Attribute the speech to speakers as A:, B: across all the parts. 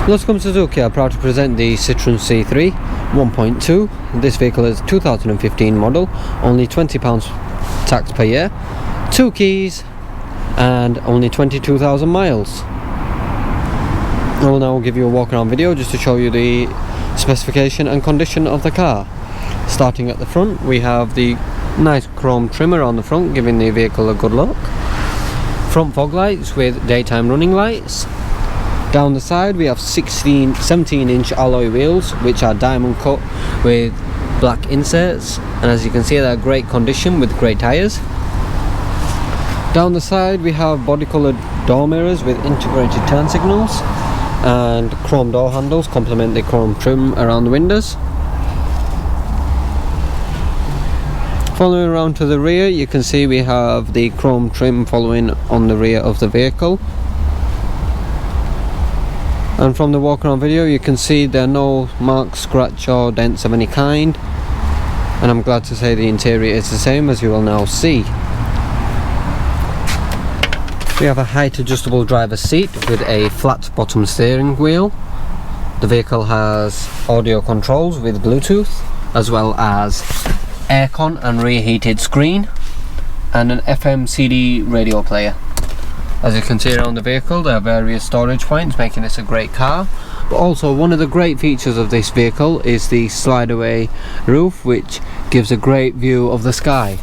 A: Luscombe Suzuki are proud to present the Citroen C3 1.2. This vehicle is 2015 model, only £20 tax per year, 2 keys and only 22,000 miles. I will now give you a walk around video just to show you the specification and condition of the car. Starting at the front, we have the nice chrome trimmer on the front, giving the vehicle a good look. Front fog lights with daytime running lights. Down the side we have 17-inch alloy wheels, which are diamond cut with black inserts, and as you can see they're great condition with great tyres. Down the side we have body coloured door mirrors with integrated turn signals, and chrome door handles complement the chrome trim around the windows. Following around to the rear, you can see we have the chrome trim following on the rear of the vehicle. And from the walk around video you can see there are no marks, scratch or dents of any kind, and I'm glad to say the interior is the same, as you will now see. We have a height adjustable driver's seat with a flat bottom steering wheel. The vehicle has audio controls with Bluetooth, as well as aircon and rear heated screen, and an FM CD radio player. As you can see around the vehicle, there are various storage points, making this a great car. But also, one of the great features of this vehicle is the slide away roof, which gives a great view of the sky.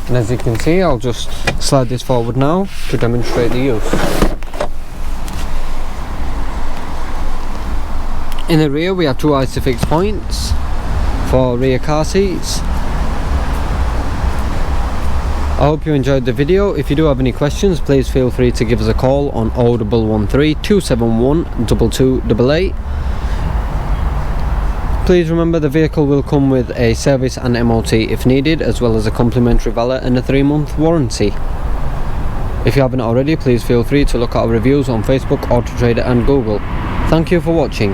A: And as you can see, I'll just slide this forward now to demonstrate the use. In the rear we have 2 ISOFIX points for rear car seats. I hope you enjoyed the video. If you do have any questions, please feel free to give us a call on 0113 271 2288. Please remember the vehicle will come with a service and MOT if needed, as well as a complimentary valet and a 3-month warranty. If you haven't already, please feel free to look at our reviews on Facebook, Auto Trader and Google. Thank you for watching.